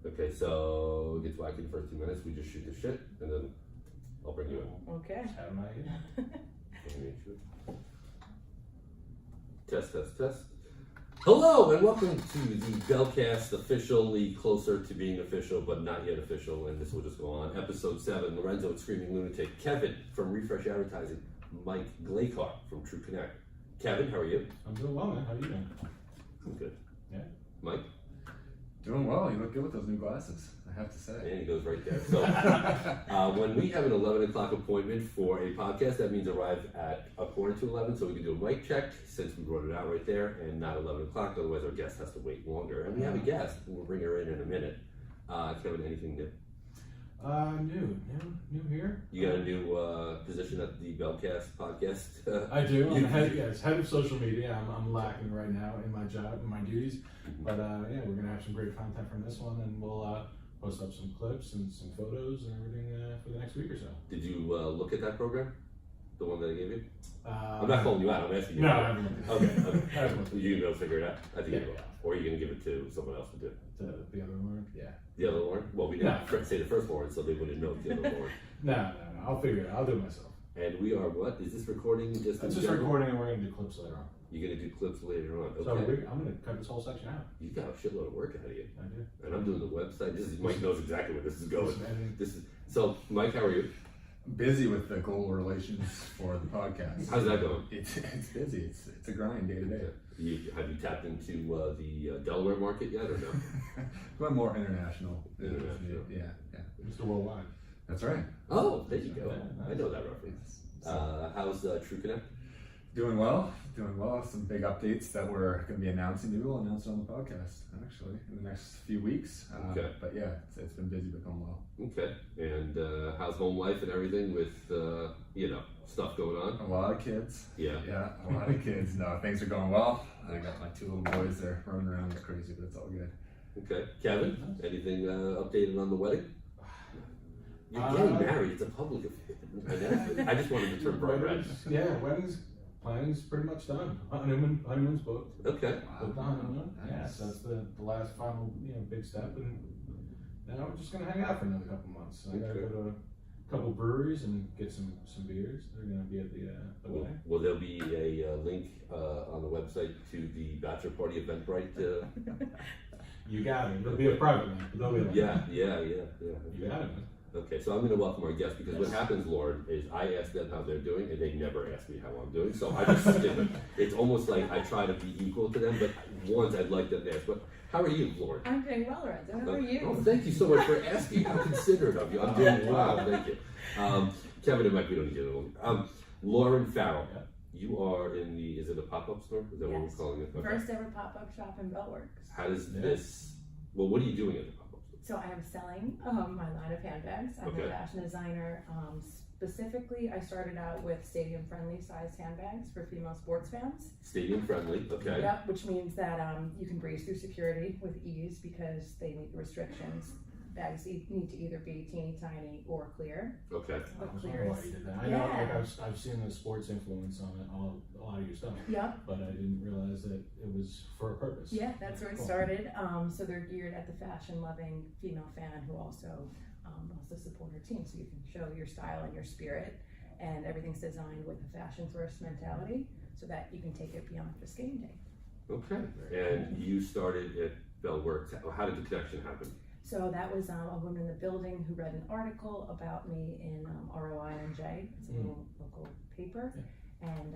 Okay, so it gets wacky in the first 2 minutes. We just shoot the shit, and then I'll bring you in. Okay. Just have an idea. Test, test, test. Hello, and welcome to the Bellcast, officially closer to being official, but not yet official, and this will just go on. Episode 7, Lorenzo and Screaming Lunatic, Kevin from Refresh Advertising, Mike Glacart from True Connect. Kevin, how are you? I'm doing well, man. How are you doing? I'm good. Yeah. Mike? Doing well. You look good with those new glasses, I have to say. And he goes right there. So, when we have an 11 o'clock appointment for a podcast, that means arrive at a quarter to 11, so we can do a mic check, since we wrote it out right there, and not 11 o'clock, otherwise our guest has to wait longer. And we have a guest, and we'll bring her in a minute. Kevin, anything new? New here. You got a new position at the Bellcast podcast? I do. I'm head of social media. I'm lacking right now in my job, in my duties. But yeah, we're gonna have some great content from this one, and we'll post up some clips and some photos and everything for the next week or so. Did you look at that program? The one that I gave you? I'm not calling you out, I'm asking you. No, I haven't. Okay. You go figure it out? I think Yeah, you will. Or are you going to give it to someone else to do? The other one? Yeah. The other Lauren? Well, we didn't say the first Lauren, so they wouldn't know the other Lauren. No. I'll figure it out. I'll do it myself. And we are what? Is this recording just It's just recording, and we're going to do clips later on. You're going to do clips later on. Okay. So I'm going to cut this whole section out. You got a shitload of work ahead of you. I do. And I'm doing the website. Mike knows exactly where this is going. Editing. So, Mike, how are you? Busy with the goal relations for the podcast. How's that going? It's busy. It's a grind day to day. Have you tapped into the Delaware market yet or no? Going more international. International. Yeah. Mr. Worldwide. That's right. Oh, there you go. Yeah, nice. I know that reference. How's True Connect? Doing well. Some big updates that we're going to be announcing. Maybe we'll announce it on the podcast, actually, in the next few weeks. Okay. But yeah, it's been busy, but going well. Okay. And how's home life and everything with, stuff going on? A lot of kids. Yeah. Yeah, a lot of kids. No, things are going well. I got my 2 little boys. They're running around like crazy, but it's all good. Okay. Kevin, anything updated on the wedding? You're getting married. It's a public affair. I just wanted to turn bright red. Yeah, weddings planning's pretty much done. Honeymoon's booked. Okay. Booked the honeymoon. Nice. Yeah, so that's the last final big step, and now we're just gonna hang out for another couple months. So I gotta go to a couple breweries and get some beers. They're gonna be at the wedding. Will there be a link on the website to the bachelor party Eventbrite? You got it. It'll be a private link. But there'll be a link. Yeah. You got it. Okay, so I'm going to welcome our guest because what happens, Lauren, is I ask them how they're doing and they never ask me how I'm doing. So I just skip it. It's almost like I try to be equal to them, but once I'd like them to ask. But how are you, Lauren? I'm doing well, Lorenzo. How are you? Oh, thank you so much for asking. How considerate of you. I'm doing well. Thank you. Kevin and Mike, we don't need to get along. Lauren Farrell. Yeah. You are in is it a pop-up store? Is that what we're calling it? Okay. First ever pop-up shop in Bellworks. How does this, what are you doing at the pop-up store? So I am selling my line of handbags. I'm Okay. a fashion designer. Specifically, I started out with stadium-friendly sized handbags for female sports fans. Stadium friendly, okay. Yep, which means that you can breeze through security with ease because they meet the restrictions. Bags need to either be teeny tiny or clear. Okay. I But was clear wondering why is, you did that. I know, I've seen the sports influence on it, a lot of your stuff. yeah. But I didn't realize that it was for a purpose. Yeah, that's where it Cool. started. So they're geared at the fashion-loving female fan who also wants to support her team. So you can show your style and your spirit, and everything's designed with a fashion-first mentality, so that you can take it beyond just game day. Okay. And you started at Bellworks. How did the connection happen? So that was a woman in the building who read an article about me in ROINJ. It's a little local paper, and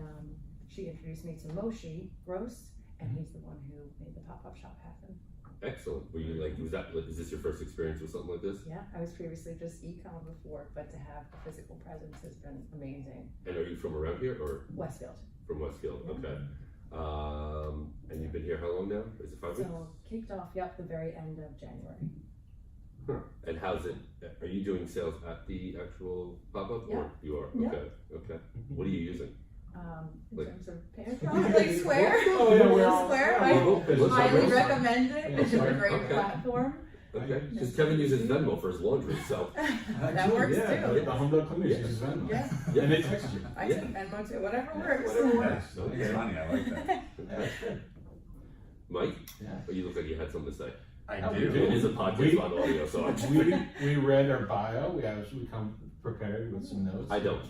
she introduced me to Moshe Gross, and he's the one who made the pop-up shop happen. Excellent. Were you is this your first experience with something like this? Yeah, I was previously just e-com before, but to have a physical presence has been amazing. And are you from around here or Westfield. from Westfield? Okay. And you've been here how long now? Is it 5 weeks? So kicked off, the very end of January. Huh. And how's it? Are you doing sales at the actual pop-up? Yeah. Or you are? Yeah. Okay. What are you using? In Like- terms of Pantry, like Square. Oh, yeah, we're all- Square, yeah, I we're both business highly owners. recommend it. Yeah, It's a Square. great Okay. platform. Okay. Because Kevin uses Venmo for his laundry, so. That works yeah, too. The Holmdel Clinic uses Venmo. Yeah. And they text you. I take Venmo too, whatever works. Whatever works. It's funny, I like that. Yeah, that's good. Mike? Yeah. Oh, you look like you had something to say. I Oh, we do. do. It is a podcast on audio, so We read our bio. We come prepared with some notes. I don't.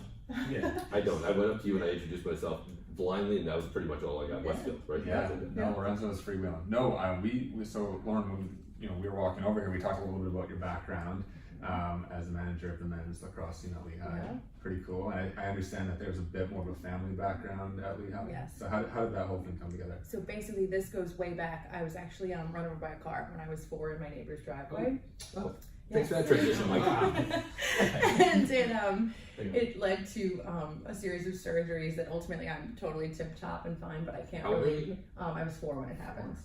Yeah. I don't. I went up to you and I introduced myself blindly, and that was pretty much all I got. Westfield, right? Yeah, Yeah. no, Lorenzo is freewheeling. No, we so Lauren, when we were walking over here, we talked a little bit about your background as a manager of the men's lacrosse team at Lehigh. Yeah. Pretty cool. And I understand that there's a bit more of a family background at Lehigh. Yes. So how did that whole thing come together? So basically, this goes way back. I was actually run over by a car when I was 4 in my neighbor's driveway. Oh, thanks for that transition, Mike. And it led to a series of surgeries that ultimately I'm totally tip top and fine, but I can't How old were really. you? I was 4 when it happened.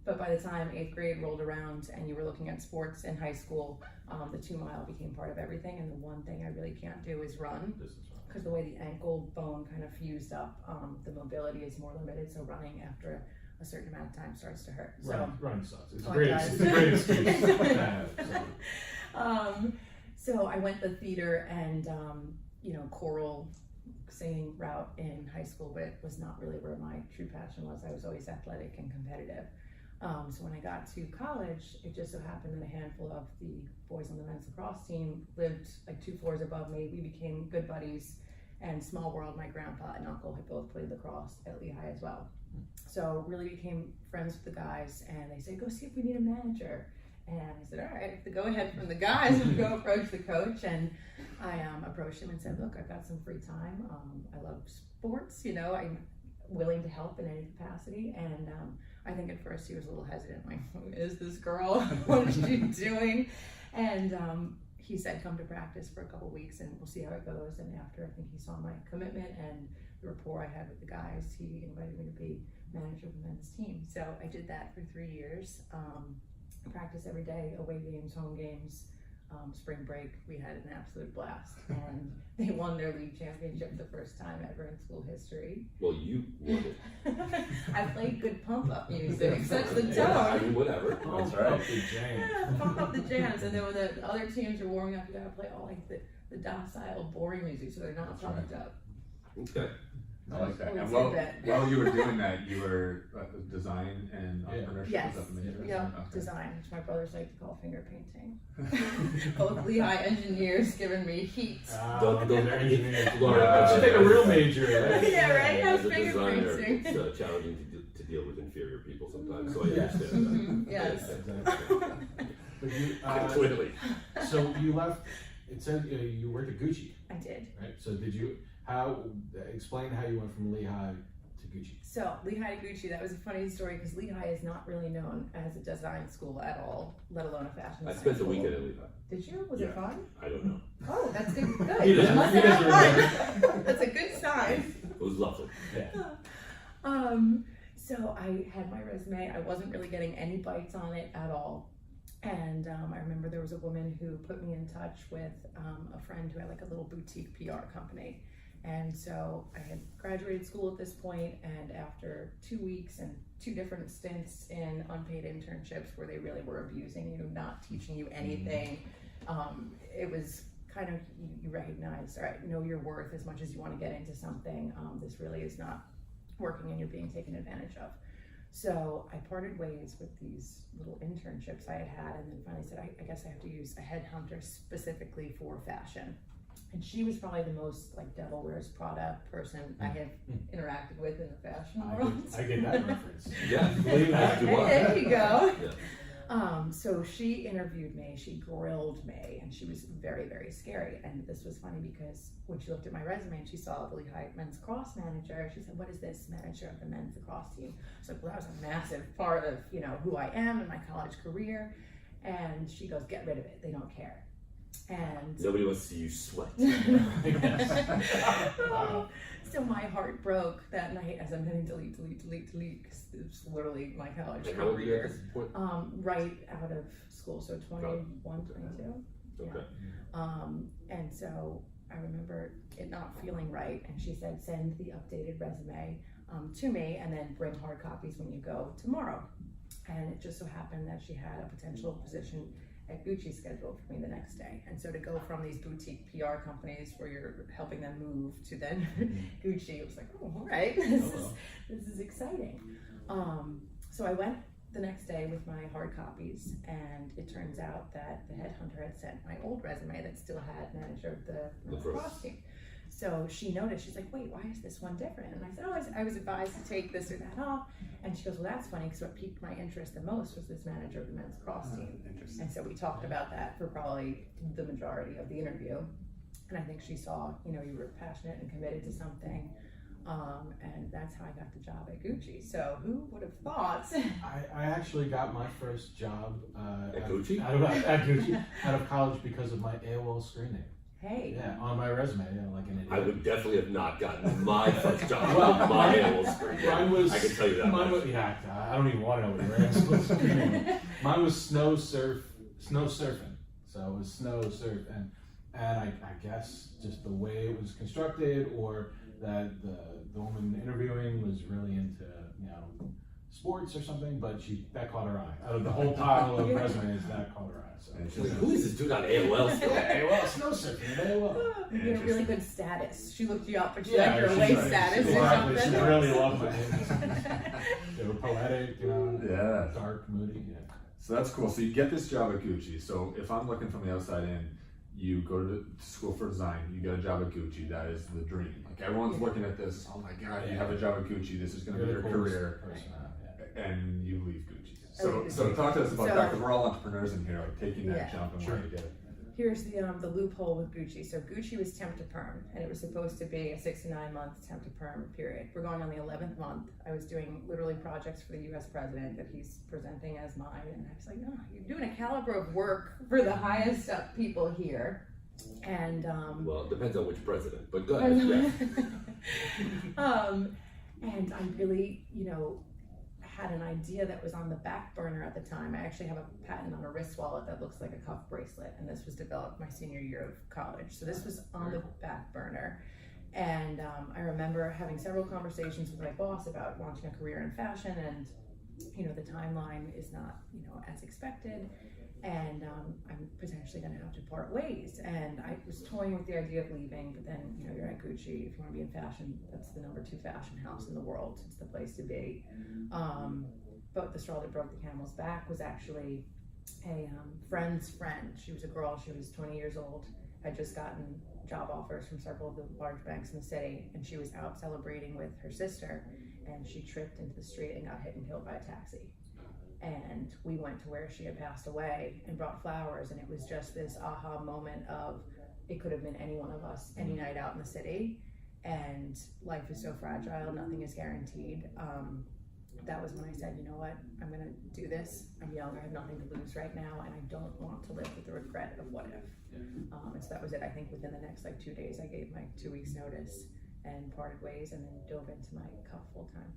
But by the time 8th grade rolled around and you were looking at sports in high school, the 2 mile became part of everything. And the one thing I really can't do is run, because the way the ankle bone kind of fused up, the mobility is more limited. So running after a certain amount of time starts to hurt. So Running sucks. It's a Oh, great, it does. it's a great excuse to have, so. So I went the theater and choral singing route in high school, but it was not really where my true passion was. I was always athletic and competitive. So when I got to college, it just so happened that a handful of the boys on the men's lacrosse team lived like 2 floors above me. We became good buddies, and small world, my grandpa and uncle had both played lacrosse at Lehigh as well. So really became friends with the guys, and they said, go see if we need a manager. And I said, all right, if the go ahead from the guys, I'll go approach the coach. And I approached him and said, look, I've got some free time. I love sports, I'm willing to help in any capacity. And I think at first he was a little hesitant, like, who is this girl? What is she doing? And he said, come to practice for a couple weeks and we'll see how it goes. And after, I think he saw my commitment and the rapport I had with the guys, he invited me to be manager of the men's team. So I did that for 3 years. Practice every day, away games, home games, spring break. We had an absolute blast, and they won their league championship the first time ever in school history. Well, you won it. I played good pump up music, such the tone. Yeah, I mean, whatever. That's right. Pump up the jams, and then when the other teams are warming up, you gotta play all like the docile, boring music, so they're not That's pumped up. Okay. I like that. We'll And say that. while you were doing that, you were design and Yeah. entrepreneurship. Yes. Was that the major? Yeah, Okay. design, which my brothers like to call finger painting. Both Lehigh engineers giving me heat. Don't- They're engineers. Laura, Should take a real major. Right? Yeah, right? As a Finger designer, painting. it's challenging to deal with inferior people sometimes, so I understand that. Yes. But you, Clearly. so you left. It said you worked at Gucci, I did. right? So did you? Explain how you went from Lehigh to Gucci. So Lehigh to Gucci, that was a funny story because Lehigh is not really known as a design school at all, let alone a fashion I design spent the school. weekend at Lehigh. Did you? Was it fun? I don't know. Oh, that's good. Good. He doesn't- You must he have doesn't had fun. That's a good sign. It was lovely. So I had my resume. I wasn't really getting any bites on it at all. And I remember there was a woman who put me in touch with a friend who had like a little boutique PR company. And so I had graduated school at this point, and after 2 weeks and 2 different stints in unpaid internships where they really were abusing you, not teaching you anything, it was kind of, you recognize, all right, know your worth as much as you want to get into something. This really is not working and you're being taken advantage of. So I parted ways with these little internships I had and then finally said, I guess I have to use a headhunter specifically for fashion. And she was probably the most like Devil Wears Prada person I have interacted with in the fashion world. I get that reference. Yeah, as do I. There you go. Yeah. So she interviewed me, she grilled me, and she was very, very scary. And this was funny because when she looked at my resume and she saw the Lehigh men's lacrosse manager, she said, what is this, manager of the men's lacrosse team? So well, that was a massive part of, who I am and my college career. And she goes, get rid of it, they don't care. And Nobody wants to see you sweat. So my heart broke that night as I'm hitting delete, because it's literally my college And how old were you at career. this point? Right out of school, so 21, 22. Okay. And so I remember it not feeling right, and she said, send the updated resume to me, and then bring hard copies when you go tomorrow. And it just so happened that she had a potential position at Gucci scheduled for me the next day. And so to go from these boutique PR companies where you're helping them move to then Gucci, it was like, oh, all right, this is exciting. So I went the next day with my hard copies, and it turns out that the headhunter had sent my old resume that still had manager of the lacrosse team. So she noticed, she's like, wait, why is this one different? And I said, oh, I was advised to take this or that off. And she goes, well, that's funny, because what piqued my interest the most was this manager of the men's lacrosse team. Interesting. And so we talked about that for probably the majority of the interview. And I think she saw, you were passionate and committed to something. And that's how I got the job at Gucci. So who would have thought? I actually got my first job At Gucci? At Gucci, out of college because of my AOL screening. Hey. Yeah, on my resume, like an idiot. I would definitely have not gotten my first job Well, with my AOL screen. Mine was, I can tell you that mine much. was, yeah, I don't even want to know what it was. Anyway, mine was snow surfing. So it was snow surf, and I guess just the way it was constructed, or that the woman interviewing was really into sports or something, but that caught her eye. Out of the whole pile of resumes, that caught her eye. So Wait, who is this dude on AOL still? AOL, snow surfing, AOL. You had a really good status. She looked you up, but she Yeah, liked your she's away right. status She or exactly. something. She really loved my names. They were poetic, Yeah. dark, moody. Yeah. So that's cool. So you get this job at Gucci. So if I'm looking from the outside in, you go to school for design, you get a job at Gucci. That is the dream. Like everyone's looking at this. Oh my God, you have a job at Gucci. This is going to be your career. And you leave Gucci. So talk to us about that, because we're all entrepreneurs in here, like taking that jump and wanting to get it. Here's the loophole with Gucci. So Gucci was temp to perm, and it was supposed to be a 6 to 9 month temp to perm period. We're going on the 11th month. I was doing literally projects for the U.S. president that he's presenting as mine, and I was like, no, you're doing a caliber of work for the highest up people here. And Well, it depends on which president, but go ahead. Yeah. And I really, had an idea that was on the back burner at the time. I actually have a patent on a wrist wallet that looks like a cuff bracelet, and this was developed my senior year of college. So this was on the back burner. And I remember having several conversations with my boss about launching a career in fashion, and the timeline is not as expected, and I'm potentially going to have to part ways. And I was toying with the idea of leaving, but then you're at Gucci. If you want to be in fashion, that's the #2 fashion house in the world. It's the place to be. But the straw that broke the camel's back was actually a friend's friend. She was a girl. She was 20 years old. Had just gotten job offers from several of the large banks in the city, and she was out celebrating with her sister, and she tripped into the street and got hit and killed by a taxi. And we went to where she had passed away and brought flowers, and it was just this aha moment of, it could have been any one of us, any night out in the city, and life is so fragile, nothing is guaranteed. That was when I said, you know what, I'm gonna do this. I'm young, I have nothing to lose right now, and I don't want to live with the regret of what if. And so that was it. I think within the next 2 days, I gave my 2 weeks notice and parted ways, and then dove into my cuff full time.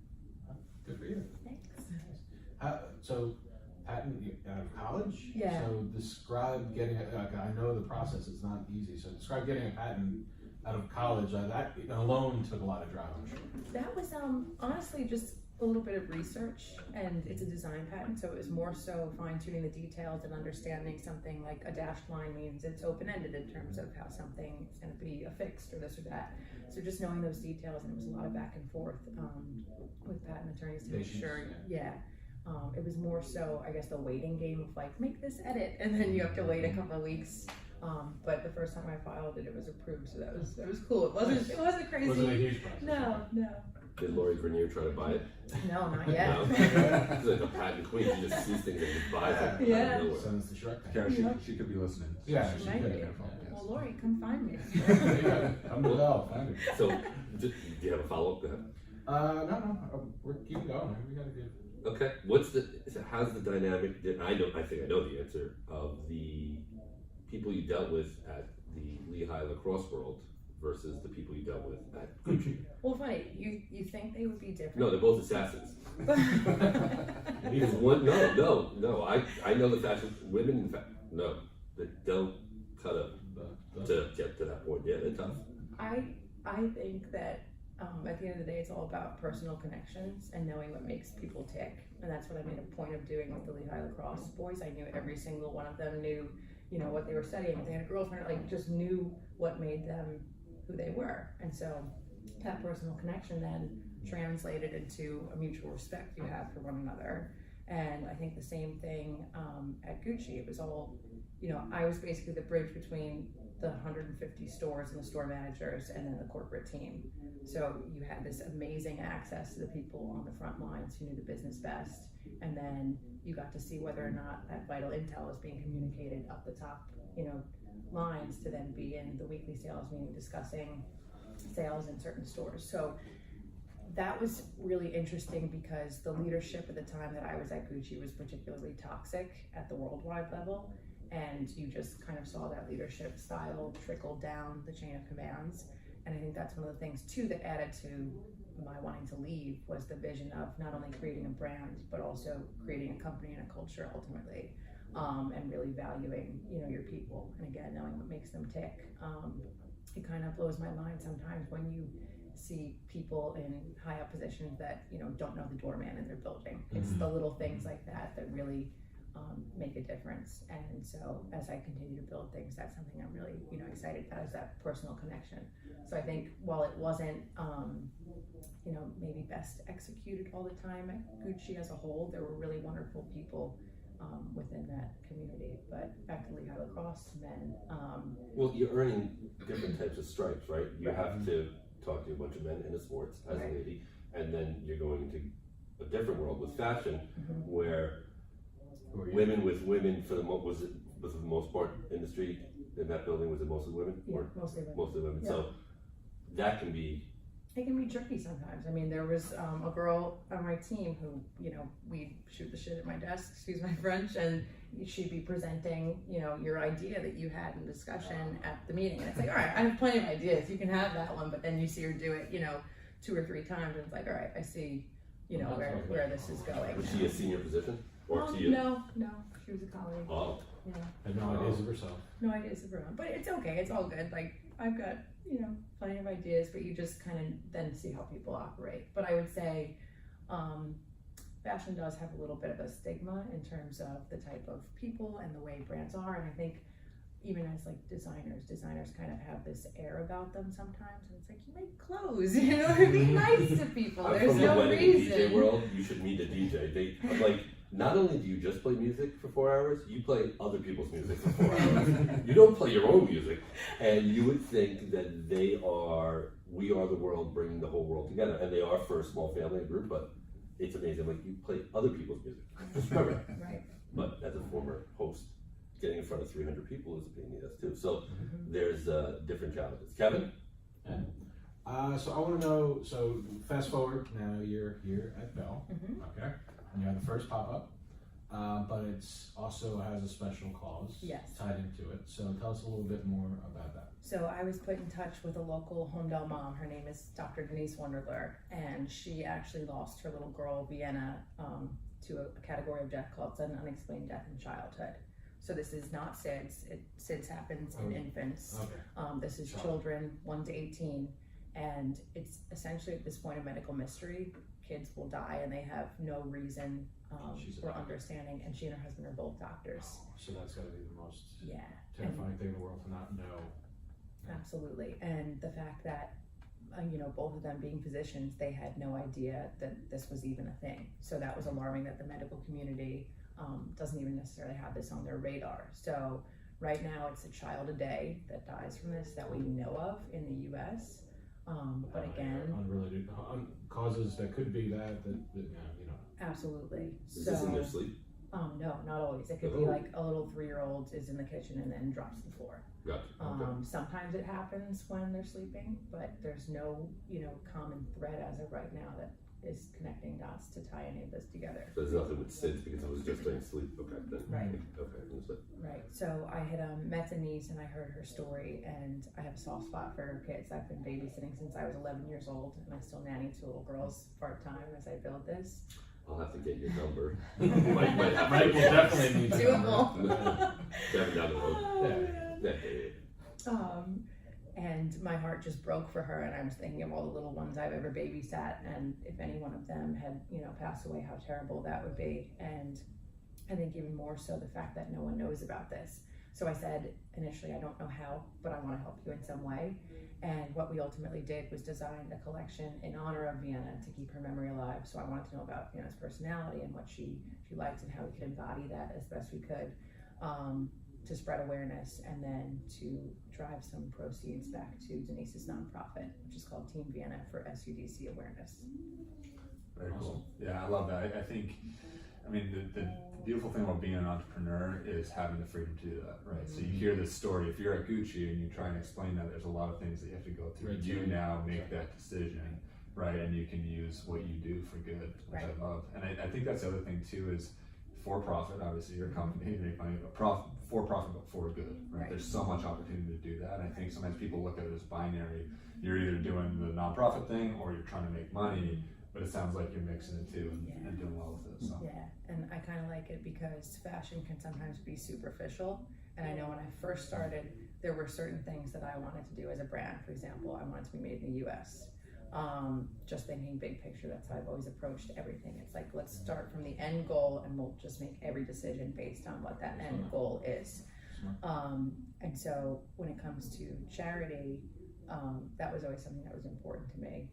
Good for you. Thanks. So, patent out of college? Yeah. So describe getting I know the process is not easy, so describe getting a patent out of college. That alone took a lot of drive, I'm sure. That was honestly just a little bit of research, and it's a design patent, so it was more so fine-tuning the details and understanding something like a dashed line means it's open-ended in terms of how something is going to be affixed or this or that. So just knowing those details, and it was a lot of back and forth with patent attorneys to make sure, it was more so, I guess, the waiting game of make this edit, and then you have to wait a couple of weeks. But the first time I filed it, it was approved, so that was cool. It wasn't crazy. Wasn't a huge process. No. Did Lori Grenier try to buy it? No, not yet. No? She's like a patent queen. She just sees things and just buys them. Yeah. Sends the Shrek. Kara, she could be listening. Yeah, She she might could. be. Yeah. Well, Lori, come find me. Come to hell, find it. So, do you have a follow-up to that? No, we're keeping going. We gotta get. Okay. How's the dynamic? I think I know the answer of the people you dealt with at the Lehigh Lacrosse World versus the people you dealt with at Gucci. Well, funny, you think they would be different? No, they're both assassins. Because one, no. I know the fashion women. In fact, no, they don't cut up to get to that point. Yeah, they're tough. I think that at the end of the day, it's all about personal connections and knowing what makes people tick, and that's what I made a point of doing with the Lehigh Lacrosse boys. I knew every single one of them knew, what they were studying. If they had a girlfriend, just knew what made them who they were, and so that personal connection then translated into a mutual respect you have for one another. And I think the same thing at Gucci. It was all, I was basically the bridge between the 150 stores and the store managers and then the corporate team. So you had this amazing access to the people on the front lines who knew the business best. And then you got to see whether or not that vital intel was being communicated up the top, lines to then be in the weekly sales meeting discussing sales in certain stores. So that was really interesting because the leadership at the time that I was at Gucci was particularly toxic at the worldwide level. And you just kind of saw that leadership style trickle down the chain of commands. And I think that's one of the things too that added to my wanting to leave was the vision of not only creating a brand, but also creating a company and a culture ultimately, and really valuing, your people. And again, knowing what makes them tick. It kind of blows my mind sometimes when you see people in high up positions that, don't know the doorman in their building. It's the little things like that that really make a difference. And so as I continue to build things, that's something I'm really, excited about, is that personal connection. So I think while it wasn't, maybe best executed all the time at Gucci as a whole, there were really wonderful people within that community. But back to Lehigh Lacrosse, then. Well, you're earning different types of stripes, right? You have to talk to a bunch of men in a sports as a lady, and then you're going into a different world with fashion, where women with women for the was the most part industry in that building, was it mostly women? Yeah, mostly women. Mostly women. Yeah. So that can be. It can be tricky sometimes. I mean, there was a girl on my team who, we'd shoot the shit at my desk, excuse my French, and she'd be presenting, your idea that you had in discussion at the meeting. And it's like, all right, I have plenty of ideas. You can have that one. But then you see her do it, 2 or 3 times. And it's like, all right, I see, where this is going. Was she a senior position? Or to you? No, she was a colleague. Oh. Yeah. Had no ideas of herself. No ideas of her own. But it's okay. It's all good. Like, I've got, plenty of ideas, but you just kind of then see how people operate. But I would say fashion does have a little bit of a stigma in terms of the type of people and the way brands are. And I think even as like designers kind of have this air about them sometimes. And it's like, you make clothes, be nice to people. I'm There's from the no wedding reason. DJ world. You should meet a DJ. I'm like, not only do you just play music for 4 hours, you play other people's music for 4 hours. You don't play your own music. And you would think that we are the world bringing the whole world together. And they are for a small family group, but it's amazing. Like, you play other people's music. Just remember that. Right. But as a former host, getting in front of 300 people is a pain in the ass too. So there's different challenges. Kevin? Yeah. So I want to know, so fast forward, now you're here at Bell, okay? And you had the first pop-up, but it's also has a special cause tied into it. So tell us a little bit more about that. So I was put in touch with a local Holmdel mom. Her name is Dr. Denise Wunderler, and she actually lost her little girl, Vienna, to a category of death called sudden unexplained death in childhood. So this is not SIDS. SIDS happens in infants. Okay. This is children 1 to 18, and it's essentially at this point a medical mystery. Kids will die and they have no reason or understanding, and she and her husband are both doctors. Oh, so that's got to be the most terrifying thing in the world to not know. Absolutely. And the fact that both of them being physicians, they had no idea that this was even a thing. So that was alarming that the medical community doesn't even necessarily have this on their radar. So right now it's a child a day that dies from this that we know of in the US. But again, unrelated causes that could be that absolutely. Is this in their sleep? No, not always. It could be like a little 3-year-old is in the kitchen and then drops to the floor. Gotcha. Sometimes it happens when they're sleeping, but there's no, common thread as of right now that is connecting dots to tie any of this together. There's nothing with SIDS because it was just during sleep. Okay, then. Right. Okay, understood. Right. So I had met a niece and I heard her story, and I have a soft spot for her kids. I've been babysitting since I was 11 years old, and I still nanny 2 little girls part-time as I build this. I'll have to get your number. Mike will definitely need your Doable. number. Kevin down the road. And my heart just broke for her, and I was thinking of all the little ones I've ever babysat, and if any one of them had, passed away, how terrible that would be. And I think even more so the fact that no one knows about this. So I said, initially, I don't know how, but I want to help you in some way. And what we ultimately did was design a collection in honor of Vienna to keep her memory alive. So I wanted to know about Vienna's personality and what she liked and how we could embody that as best we could, to spread awareness and then to drive some proceeds back to Denise's nonprofit, which is called Team Vienna for SUDC Awareness. Very cool. Yeah, I love that. I think, I mean, the beautiful thing about being an entrepreneur is having the freedom to do that, right? So you hear this story, if you're at Gucci and you try and explain that, there's a lot of things that you have to go through. Right. You now make that decision, right? And you can use what you do for good, which Right. I love. And I think that's the other thing too is for profit, obviously your company, you make money, but for profit, but for good, right? Right. There's so much opportunity to do that. And I think sometimes people look at it as binary. You're either doing the nonprofit thing or you're trying to make money. But it sounds like you're mixing it too and doing well with it. So. Yeah, and I kind of like it because fashion can sometimes be superficial. And I know when I first started, there were certain things that I wanted to do as a brand. For example, I wanted to be made in the US. Just thinking big picture, that's how I've always approached everything. It's like, let's start from the end goal and we'll just make every decision based on what that end goal is. And so when it comes to charity, that was always something that was important to me.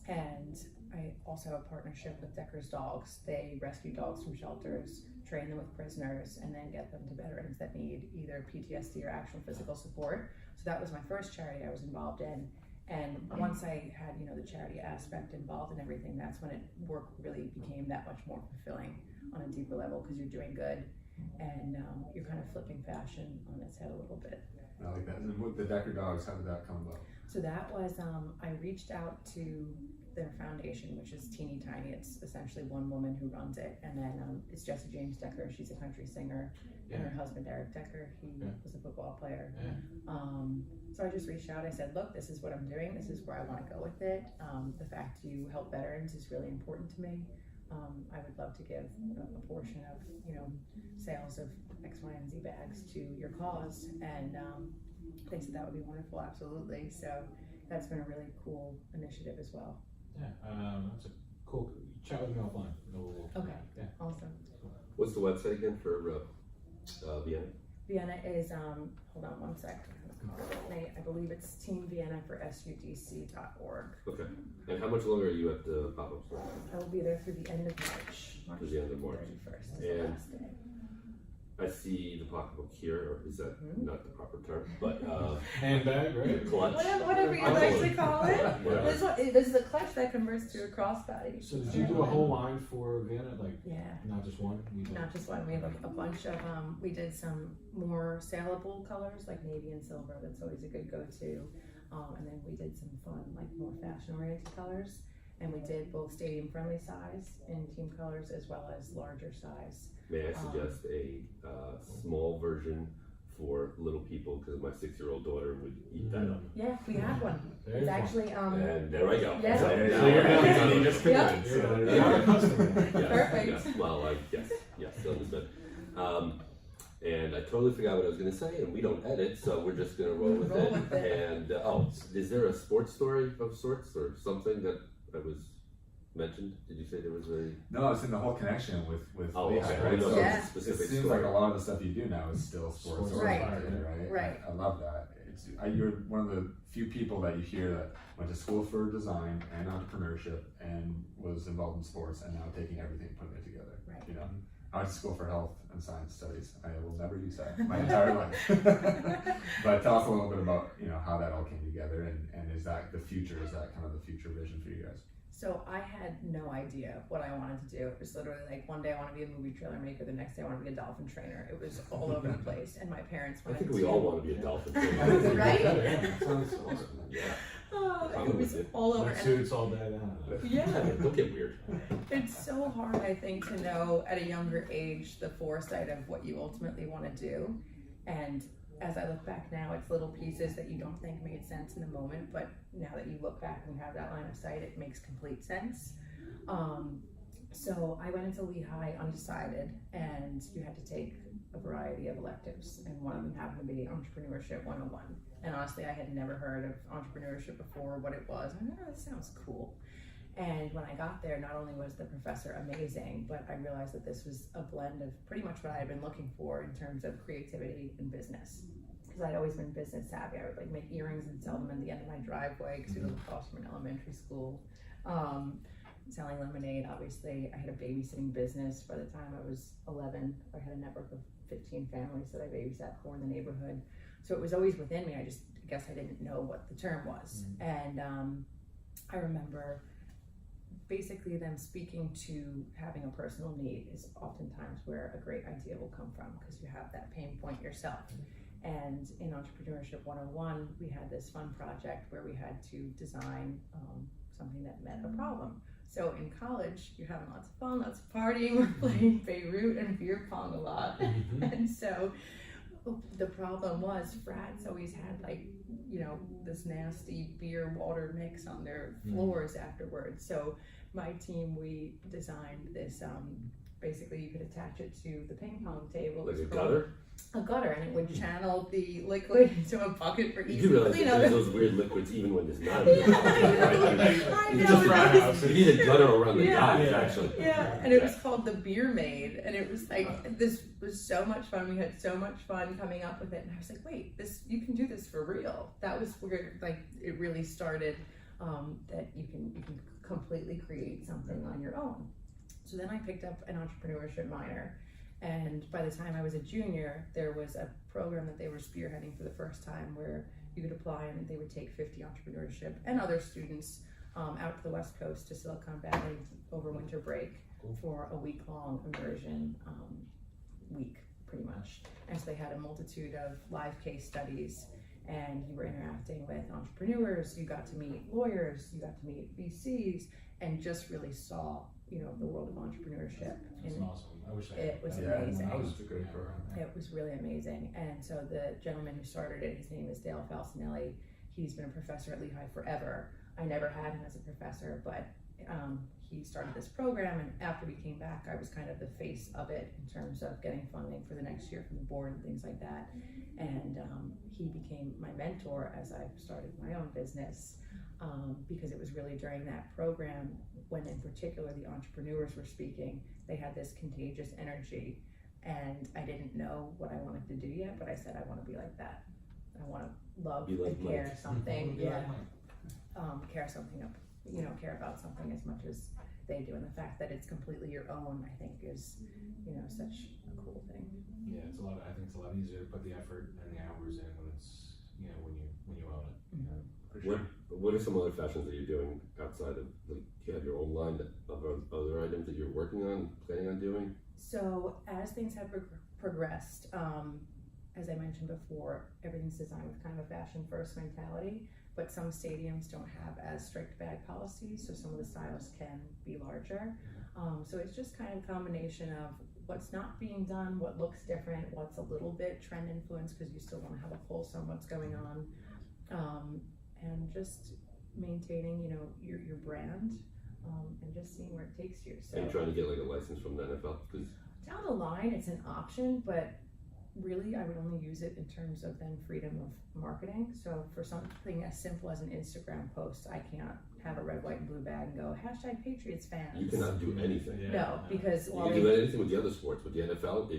And I also have a partnership with Decker's Dogs. They rescue dogs from shelters, train them with prisoners, and then get them to veterans that need either PTSD or actual physical support. So that was my first charity I was involved in. And once I had, the charity aspect involved in everything, that's when work really became that much more fulfilling on a deeper level because you're doing good and you're kind of flipping fashion on its head a little bit. I like that. And with the Decker Dogs, how did that come about? So that was, I reached out to their foundation, which is teeny tiny. It's essentially one woman who runs it. And then it's Jessie James Decker. She's a country singer. And her husband, Eric Decker, he was a football player. So I just reached out. I said, look, this is what I'm doing. This is where I want to go with it. The fact you help veterans is really important to me. I would love to give a portion of, sales of X, Y, and Z bags to your cause. And they said that would be wonderful, absolutely. So that's been a really cool initiative as well. Yeah, that's a cool. Chat with me offline. Okay. Yeah. Awesome. What's the website again for Vienna? Vienna is, hold on one sec. I believe it's Team Vienna for SUDC.org. Okay. And how much longer are you at the pop-up store? I will be there through the end of March. Through the end of March. 31st is the And last day. I see the pocketbook here, or is that not the proper term? But Handbag, right? clutch. Whatever you like to call it. Yeah. This is a clutch that converts to a crossbody. So did you do a whole line for Vienna, like Yeah. not just one? Not just one. We have a bunch of, we did some more saleable colors like navy and silver. That's always a good go-to. And then we did some fun, like more fashion-oriented colors. And we did both stadium-friendly size in team colors as well as larger size. May I suggest a small version for little people, because my 6-year-old daughter would eat that up. Yeah, we have one. Very It's fun. actually, And there I go. Yeah. So So now you're I'm you just Yeah. convinced. Yeah, So you're not a customer. Yes, Perfect. yes. Well, yes, understood. And I totally forgot what I was going to say, and we don't edit, so we're just going to roll with Roll it. with it. And is there a sports story of sorts, or something that was mentioned? Did you say there was a? No, it's in the whole connection with Okay. Lehigh, I right? know So Yeah. it's a it specific seems story. like a lot of the stuff you do now is still sports Right. oriented, right? Right. I love that. You're one of the few people that you hear that went to school for design and entrepreneurship and was involved in sports and now taking everything and putting it together. Right. I went to school for health and science studies. I will never use that my entire life. But tell us a little bit about how that all came together and is that the future? Is that kind of the future vision for you guys? So I had no idea what I wanted to do. It was literally like one day I want to be a movie trailer maker, the next day I want to be a dolphin trainer. It was all over the place, and my parents I wanted think to. we all want to be a dolphin. Right? Yeah, sounds awesome. Yeah. Oh, I'm it was with you. all over. Wear And suits all day. yeah, Don't get weird. it's so hard, I think, to know at a younger age the foresight of what you ultimately want to do. And as I look back now, it's little pieces that you don't think made sense in the moment, but now that you look back and you have that line of sight, it makes complete sense. So I went into Lehigh undecided, and you had to take a variety of electives, and one of them happened to be Entrepreneurship 101. And honestly, I had never heard of entrepreneurship before, what it was. I know this sounds cool. And when I got there, not only was the professor amazing, but I realized that this was a blend of pretty much what I had been looking for in terms of creativity and business. Because I'd always been business savvy. I would like make earrings and sell them at the end of my driveway because we lived across from an elementary school. Selling lemonade, obviously. I had a babysitting business by the time I was 11. I had a network of 15 families that I babysat for in the neighborhood. So it was always within me. I guess I didn't know what the term was. And I remember basically them speaking to having a personal need is oftentimes where a great idea will come from, because you have that pain point yourself. And in Entrepreneurship 101, we had this fun project where we had to design something that met a problem. So in college, you're having lots of fun, lots of partying, we're playing Beirut and beer pong a lot. And so the problem was frats always had this nasty beer water mix on their floors afterwards. So my team, we designed this, basically you could attach it to the ping pong table. Like a gutter? A gutter, and it would channel the liquid into a bucket for easy You do realize that cleanup. there's those weird liquids even when there's not a beer pong table, right? I You know, just it frat was- house. You need a gutter around the Yeah. guys, Yeah. actually. Yeah, and it was called the Beer Maid, and it was like, this was so much fun. We had so much fun coming up with it, and I was like, wait, you can do this for real. That was where it really started, that you can completely create something on your own. So then I picked up an entrepreneurship minor, and by the time I was a junior, there was a program that they were spearheading for the first time where you could apply and they would take 50 entrepreneurship and other students out to the West Coast to Silicon Valley over winter break for a week-long immersion week, pretty much. And so they had a multitude of live case studies, and you were interacting with entrepreneurs, you got to meet lawyers, you got to meet VCs, and just really saw, the world of entrepreneurship. That's And awesome. I wish I it was had amazing. That was a great program. it was really amazing. And so the gentleman who started it, his name is Dale Falcinelli. He's been a professor at Lehigh forever. I never had him as a professor, but he started this program, and after we came back, I was kind of the face of it in terms of getting funding for the next year from the board and things like that. And he became my mentor as I started my own business, because it was really during that program when in particular the entrepreneurs were speaking. They had this contagious energy, and I didn't know what I wanted to do yet, but I said I want to be like that. I want to love Be like and care Mike. something, Be yeah, like Mike. care something up, care about something as much as they do, and the fact that it's completely your own, I think, is, such a cool thing. Yeah, I think it's a lot easier to put the effort and the hours in when it's, when you own it. For sure. What are some other fashions that you're doing outside of, do you have your own line of other items that you're working on, planning on doing? So as things have progressed, as I mentioned before, everything's designed with kind of a fashion first mentality, but some stadiums don't have as strict bag policies, so some of the styles can be larger. So it's just kind of a combination of what's not being done, what looks different, what's a little bit trend influenced because you still want to have a pulse on what's going on, and just maintaining, your brand, and just seeing where it takes you. So Are you trying to get like a license from the NFL? 'Cause down the line, it's an option, but really I would only use it in terms of then freedom of marketing. So for something as simple as an Instagram post, I can't have a red, white, and blue bag and go #Patriots fans. you cannot do anything. Yeah. No, because You while can do they, anything with the other sports, but the NFL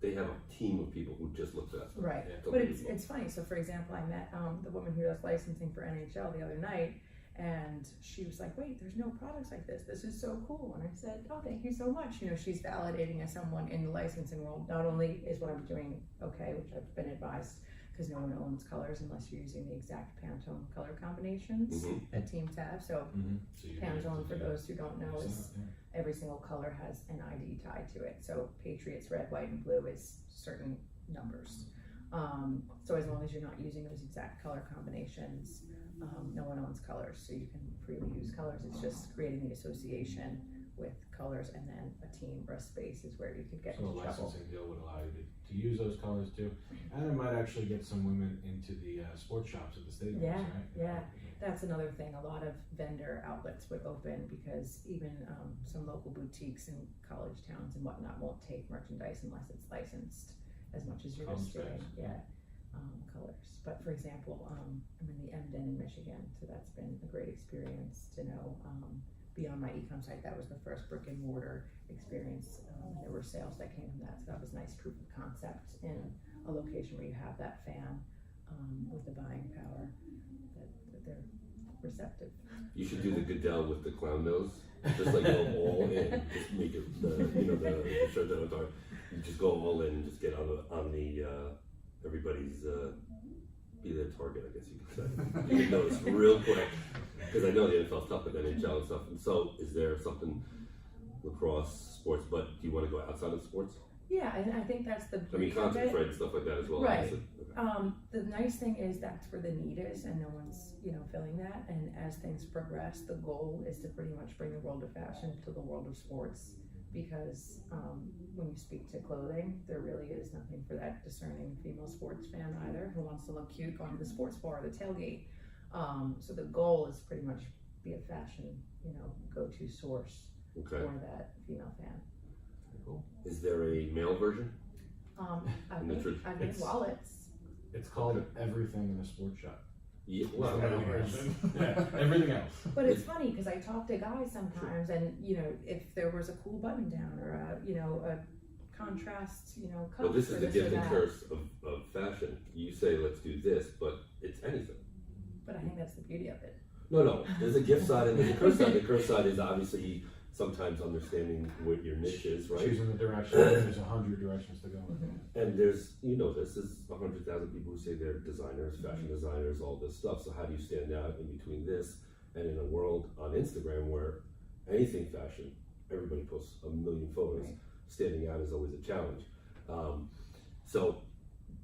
they have a team of people who just look for that stuff. right, Yeah. but it's funny. So for example, I met the woman who does licensing for NHL the other night, and she was like, wait, there's no products like this. This is so cool. And I said, oh, thank you so much. She's validating as someone in the licensing world. Not only is what I'm doing okay, which I've been advised, because no one owns colors unless you're using the exact Pantone color combinations that teams have. So So you Pantone, for those who don't know, is every single color has an ID tied to it. So Patriots red, white, and blue is certain numbers. So as long as you're not using those exact color combinations, no one owns colors, so you can freely use colors. It's just creating the association with colors, and then a team or a space is where you could get So a into trouble. licensing deal would allow you to use those colors too, and it might actually get some women into the sports shops at the stadiums, Yeah, right? yeah. That's another thing. A lot of vendor outlets would open because even some local boutiques in college towns and whatnot won't take merchandise unless it's licensed as much as you're just doing. Specs. Yeah. colors. But for example, I'm in the Emden in Michigan, so that's been a great experience to know. Beyond my ecom site, that was the first brick and mortar experience. There were sales that came from that, so that was nice proof of concept in a location where you have that fan with the buying power, that they're receptive. You should do the Goodell with the clown nose. Just like go all in, just make it the shirt that I'm talking. You just go all in and just get on the everybody's be their target, I guess you could say. You can notice real quick because I know the NFL's tough with NHL and stuff. And so, is there something lacrosse sports? But do you want to go outside of sports? Yeah, and I think that's the I mean, beauty of content it. and stuff like that as well. Right. Okay. The nice thing is that's where the need is, and no one's filling that. And as things progress, the goal is to pretty much bring the world of fashion to the world of sports. Because when you speak to clothing, there really is nothing for that discerning female sports fan either, who wants to look cute going to the sports bar or the tailgate. So the goal is pretty much be a fashion, go-to source Okay. for that female fan. Cool. Is there a male version? I've And the made truth- it's- wallets. It's called everything in a sports shop. Yeah. Well, Yeah, everything else. But it's funny because I talk to guys sometimes, and if there was a cool button down or a contrast, cuff well, this or is the this gift or and that. curse of fashion. You say, let's do this, but it's anything. But I think that's the beauty of it. No. There's a gift side and there's a curse side. The curse side is obviously sometimes understanding what your niche is, right? Choosing the direction. There's 100 directions to go. And there's, this is 100,000 people who say they're designers, fashion designers, all this stuff. So how do you stand out in between this and in a world on Instagram where anything fashion, everybody posts a million photos. Right. Standing out is always a challenge. So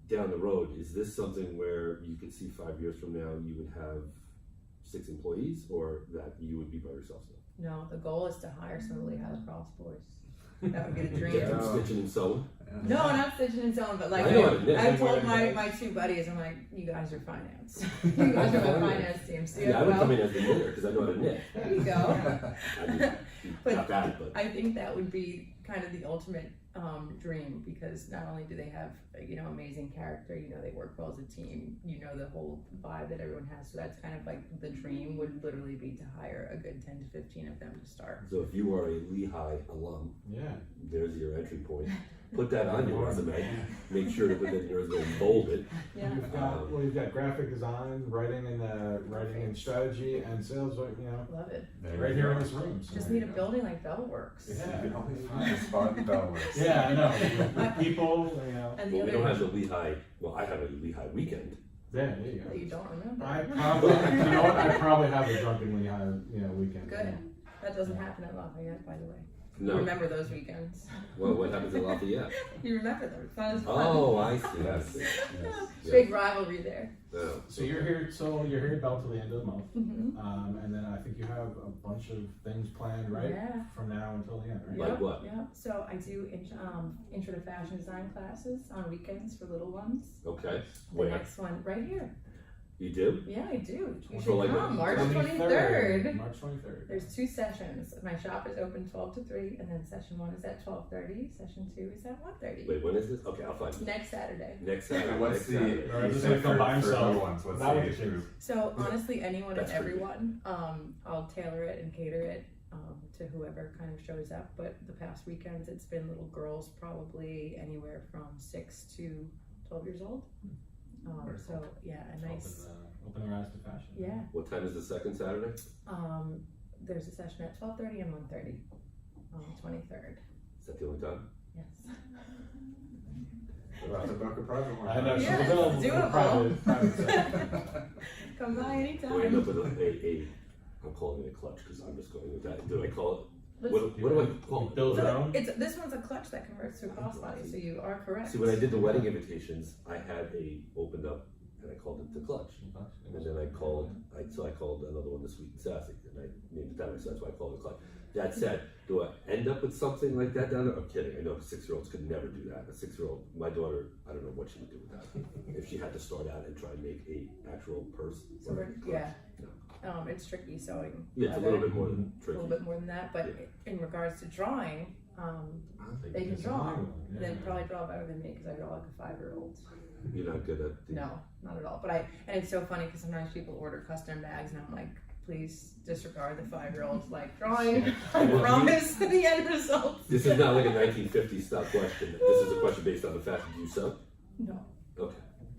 down the road, is this something where you could see 5 years from now you would have 6 employees, or that you would be by yourself still? No, the goal is to hire some of the Lehigh Lacrosse boys. That would be the dream. Get them stitching and sewing. No, not stitching and sewing, but like I know what it is. I told my 2 buddies, I'm like, you guys are finance. You guys are my finance team. So Yeah, I would come in as the knitter because I know how to knit. there you go. I mean, not bad, but I think that would be kind of the ultimate dream, because not only do they have amazing character, they work well as a team, the whole vibe that everyone has. So that's kind of like the dream would literally be to hire a good 10 to 15 of them to start. so if you are a Lehigh alum, Yeah. there's your entry point. Put that on your resume. Make sure to put that in your resume and bold it. Yeah. You've got graphic design, writing and strategy and sales. Love it. Right here in this room. So Just need a building like Bellworks. Yeah. You can only find a spot in Bellworks. Yeah, I know. People, And Well, the we don't other have the Lehigh. Well, I have a Lehigh weekend. Yeah, there you go. that you don't remember. I probably have a drunken Lehigh, weekend. Good. That doesn't happen at Lafayette, by the way. No. You remember those weekends. Well, what happens in Lafayette? You remember them. It's not as fun. Oh, I see. Yes. Yeah. Big rivalry there. Oh. So you're here at Bell till the end of the month, Mm-hmm. and then I think you have a bunch of things planned, right? Yeah. From now until the end, right? Like Yep, what? Yeah. So I do intro to fashion design classes on weekends for little ones. Okay. The Where? next one right here. You do? Yeah, I do. You For should like come. March 23rd. 23rd. March 23rd. There's 2 sessions. My shop is open 12 to 3, and then session 1 is at 12:30. Session 2 is at 1:30. Wait, when is this? Okay, I'll find it. Next Saturday. Next Saturday. And what's next the, Saturday. Or you just said like come by for himself. little ones, what's Not the with age the kids. group? So honestly, anyone and That's pretty everyone, I'll tailor it and cater it to whoever kind of shows up. But the past weekends, it's been little girls, probably anywhere from 6 to 12 years old. Very So yeah, a nice. Open their eyes to fashion. Yeah. What time is the second Saturday? There's a session at 12:30 and 1:30 on the 23rd. Is that the only time? Yes. We'll have to book a private one. I know, she's Yeah, it's available for doable. private session. Come by anytime. Do I end up with I'm calling it a clutch because I'm just going with that. Do I call it? Let's- What do I call it? Build your So own? this one's a clutch that converts to a crossbody, so you are correct. See, when I did the wedding invitations, I had opened up and I called it the clutch. And then I called another one this week in Sassy, and I named it that way, so that's why I called it clutch. That said, do I end up with something like that down there? I'm kidding. I know 6-year-olds could never do that. A 6-year-old, my daughter, I don't know what she would do with that. If she had to start out and try and make a actual purse. So it's tricky sewing. Yeah, it's a little bit more than A little tricky. bit more than that, but in regards to drawing, they can It's a draw. long one, yeah. They probably draw better than me because I draw like a 5-year-old. You're not good at the... No, not at all. And it's so funny because sometimes people order custom bags and I'm like, please disregard the 5-year-old's like drawing. I promise the end result. This is not like a 1950s style question. This is a question based on the fact that you sew? No, Okay.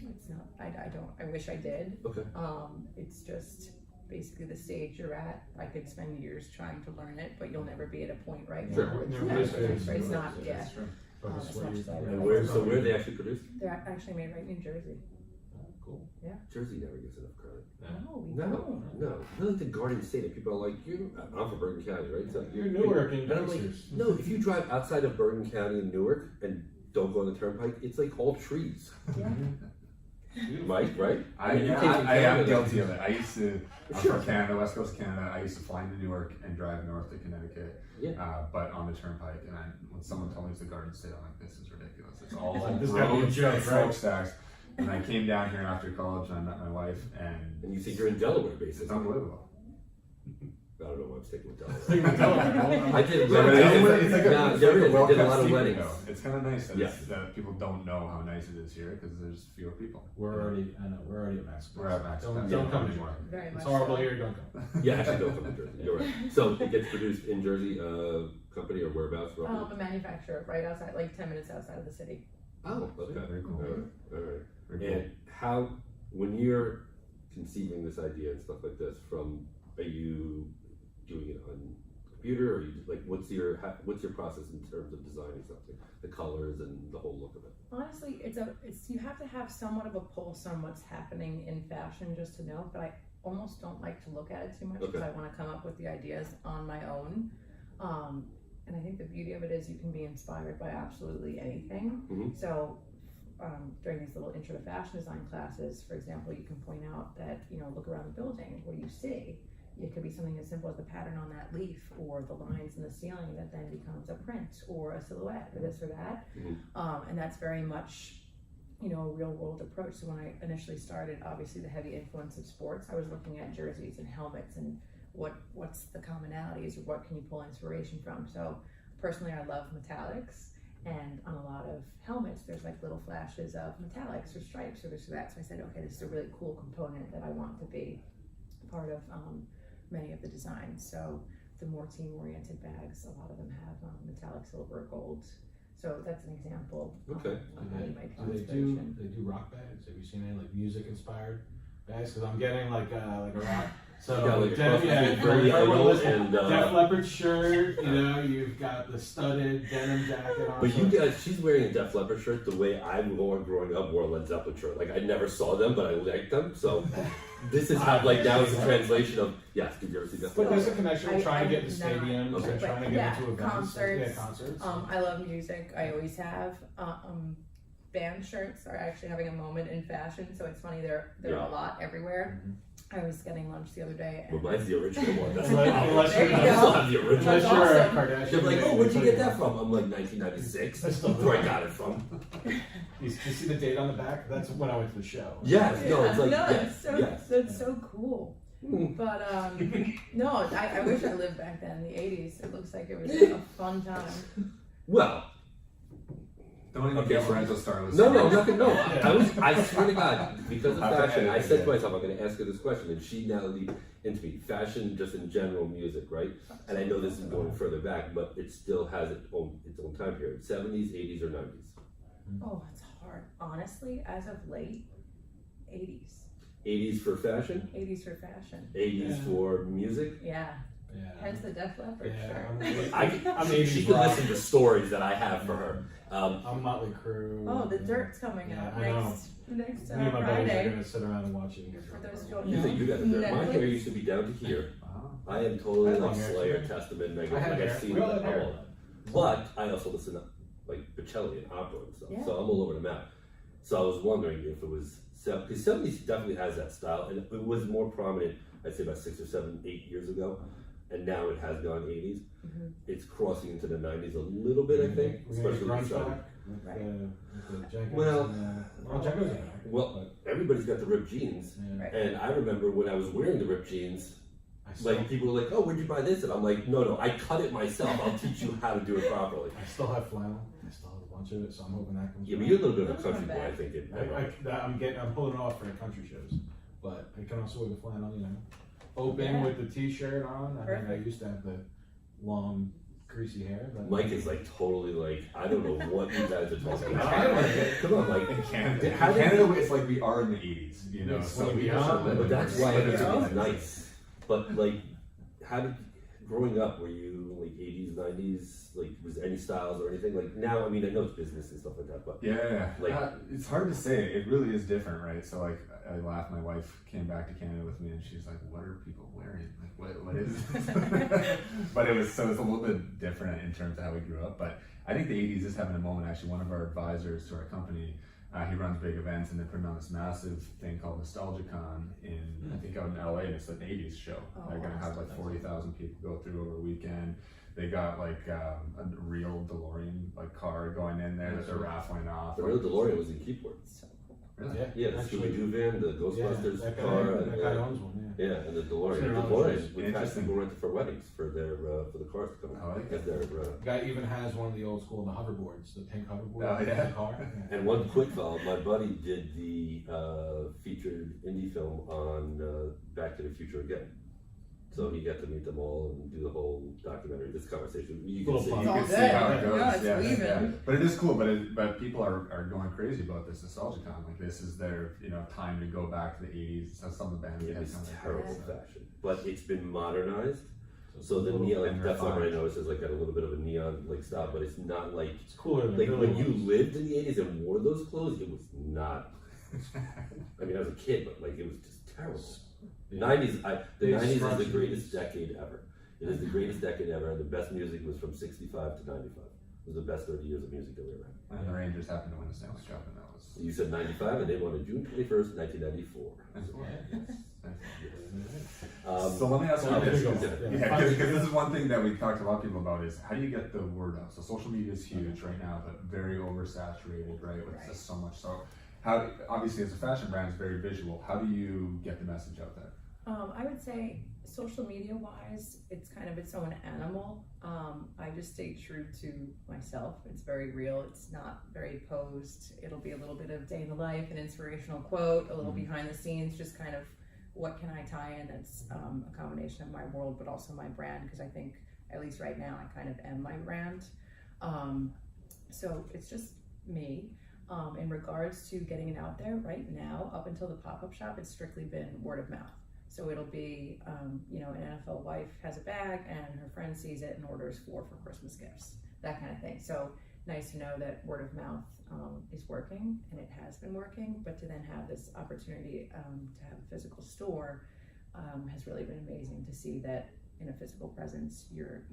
it's not. I don't. I wish I did. Okay. It's just basically the stage you're at. I could spend years trying to learn it, but you'll never be at a point right Sure. now. Never is good. It's not. Yeah. That's true. as Focus where much you- as I where would And like. where are they actually produced? They're actually made right in New Jersey. Cool. Jersey never gets enough credit. No, we No, don't. no. Really, the Garden State, and people are like, I'm from Bergen County, right? So You're Newark and And I'm like, gangsters. no, if you drive outside of Bergen County and Newark and don't go on the turnpike, it's like all trees. Yeah. Mike, right? I mean, you can't even am Canada. guilty of it. I used to, I'm Sure. from Canada, West Coast Canada. I used to fly into Newark and drive north to Connecticut, Yeah. but on the turnpike. And when someone told me it's the Garden State, I'm like, this is ridiculous. It's all Like, like this gotta be a roads joke, and right? smokestacks. And I came down here after college and I met my wife, and And you think you're in Delaware, it's basically. unbelievable. I don't know why I'm sticking with Delaware. Think of Delaware. I did. But weddings. it's like No, it's there like is. I World did a Cup lot of seating, weddings. though. It's kind of nice that, Yeah. that people don't know how nice it is here because there's fewer people. We're already at max. We're at max. Don't, capacity. don't come Yeah. anymore. Very much. It's horrible so. here. Don't come. Yeah, actually, don't come to Jersey. You're right. So it gets produced in Jersey, company or whereabouts? Roughly? A manufacturer right outside, like 10 minutes outside of the city. Oh, okay. Very cool. All right. All right. Very cool. And how, when you're conceiving this idea and stuff like this, are you doing it on computer, or you like what's your process in terms of designing something, the colors and the whole look of it? Honestly, it's you have to have somewhat of a pulse on what's happening in fashion just to know, but I almost don't like to look at it too much because Okay. I want to come up with the ideas on my own. And I think the beauty of it is you can be inspired by absolutely anything. Mhm. So during these little intro to fashion design classes, for example, you can point out that, look around the building, what do you see? It could be something as simple as the pattern on that leaf or the lines in the ceiling that then becomes a print or a silhouette or this or that. And that's very much, a real world approach. So when I initially started, obviously the heavy influence of sports, I was looking at jerseys and helmets and what's the commonalities or what can you pull inspiration from. So personally, I love metallics. And on a lot of helmets, there's like little flashes of metallics or stripes or this or that. So I said, okay, this is a really cool component that I want to be part of many of the designs. So the more team-oriented bags, a lot of them have metallic silver or gold. So that's an example. Okay. Of how you might find Do inspiration. they do rock bags? Have you seen any like music-inspired bags? Because I'm getting like a rock. So You got, like, Def, Cross for Country everyone Idol listening, and, Def Leppard shirt. You've got the studded denim jacket on. But so- you guys, she's wearing a Def Leppard shirt the way I wore growing up, wore a Led Zeppelin shirt. Like I never saw them, but I liked them. So this is how, like, now it's a translation of, yes, did you ever see Def But Leppard? there's a connection. We're trying to get to I- stadiums Okay. and trying to get into events. concerts. Yeah, concerts. I love music. I always have. Band shirts are actually having a moment in fashion, so it's funny. They're Yeah. a lot everywhere. I was getting lunch the other day, Well, and mine's the original one. That's the Unless- problem. unless There you I go. still have the original. Unless That's you're a awesome. Kardashian. They're like, oh, where'd you get that from? I'm like, 1996. I still That's where I got it from. You see the date on the back? That's when I went to the show. Yes, no, it's like, no, yes, yes. that's so cool. But no, I wish I lived back then in the '80s. It looks like it was a fun time. Well, Don't even Okay, get so- Lorenzo started. no, I'm not gonna, no. I swear to God, because of I have to fashion, I edit said it. to myself, I'm gonna ask her this question, and she now lead into me. Fashion, just in general, music, right? And I know this is going further back, but it still has its own time period. 70s, 80s, or 90s? Oh, it's hard. Honestly, as of late, '80s. 80s for fashion, 80s for fashion. 80s Yeah. for music. Yeah. Yeah. Hence the Def Leppard Yeah, shirt. I'm She 80s can rock. listen to stories that I have for her. I'm Motley Crue. Oh, the Dirt's coming Yeah, out I know. next Me and my buddies are Friday. gonna sit around and watch it. For those who don't You know. think you got the dirt? My Netflix. hair used to be down to here. Wow. I am totally I had like long hair, Slayer, too. Testament, Megan. I had Like hair. I've seen We all all had hair. of them. But I also listen to like Bocelli and opera and stuff. Yeah. So I'm all over the map. So I was wondering if it was because 70s definitely has that style, and it was more prominent, I'd say about 6 or 7, 8 years ago, and now it has gone 80s. Mhm. It's crossing into the 90s a little bit, I think, We're gonna especially get with grunge the back with, Right. with the Jenkins. Well- and, Jenkins is back. Well, everybody's got the ripped jeans, Yeah. Right. and I remember when I was wearing the ripped jeans, Like people are like, oh, where'd you buy this? And I'm like, no, I cut it myself. I'll teach you how to do it properly. I still have flannel. I still have a bunch of it, so I'm hoping that comes. Yeah, back. but you're a little bit of a Those aren't country boy, I bad. think. I'm pulling it off for the country shows, but I can also wear the flannel, open Yeah. with the t-shirt on. I mean, I Perfect. used to have the long, greasy hair, but Mike is like totally like, I don't know what you guys are talking No, about. I don't Come on, Mike. In Canada, How did Canada, it's like we are in the 80s, It's so way we beyond that. But that's why everything Yeah. is nice. But like, how did, growing up, were you like 80s, 90s? Like, was there any styles or anything? Like now, I mean, I know it's business and stuff like that, but Yeah, Like- it's hard to say. It really is different, right? So like, I laugh. My wife came back to Canada with me, and she's like, "What are people wearing? Like, what is this?" But it's a little bit different in terms of how we grew up. But I think the '80s is having a moment. Actually, one of our advisors to our company, he runs big events, and they're putting on this massive thing called NostalgiaCon I think out in LA, and it's an '80s show. Oh, They're gonna have like 40,000 people go through over a weekend. They got like a real DeLorean car going in there that they're raffling off. the real DeLorean was in Keyport. So cool. Really? Yeah, the actually, Scooby-Doo van, the Ghostbusters that car, that guy owns one. Yeah. yeah, and the DeLorean. Sure, The no, DeLorean, it's we've had interesting. people rent it for weddings for their for the cars to come I like as that. their Guy even has one of the old school, the hoverboards, the pink hoverboard Oh, in yeah. the car. Yeah. And one quick follow, my buddy did the featured indie film on Back to the Future again. So he got to meet them all and do the whole documentary. This conversation, you can Little see. fun. You all can see good. how it goes. No, it's weaving. But it is cool. But people are going crazy about this NostalgiaCon. Like this is their time to go back to the '80s. That's some of the bands It that was had come terrible out. fashion, but it's been modernized. So the Little neon, like and that's what I refined. noticed is like got a little bit of a neon like style, but it's not like It's cooler than like the when Billy you ones. lived in the '80s and wore those clothes. It was not. I mean, I was a kid, but like it was just terrible. Yeah. '90s, the Big '90s is the scrunchies. greatest decade ever. It is the greatest decade ever. The best music was from '65 to '95. It was the best 30 years of music that we ever had. And the Rangers happened to win the Stanley Cup, and that was. You said '95, and they won on June 21st, 1994. So let me ask you So this. there you Because go. this is one thing that we talked to a lot of people about is how do you get the word out? So social media is huge right now, but very oversaturated, right? With Right. just so much. So how, obviously as a fashion brand, it's very visual. How do you get the message out there? I would say social media wise, it's kind of its own animal. I just stay true to myself. It's very real. It's not very posed. It'll be a little bit of day in the life, an inspirational quote, a little behind the scenes, just kind of what can I tie in that's a combination of my world, but also my brand, because I think, at least right now, I kind of am my brand. So it's just me. In regards to getting it out there right now, up until the pop-up shop, it's strictly been word of mouth. So it'll be, an NFL wife has a bag and her friend sees it and orders 4 for Christmas gifts, that kind of thing. So nice to know that word of mouth is working, and it has been working, but to then have this opportunity to have a physical store has really been amazing to see that in a physical presence, your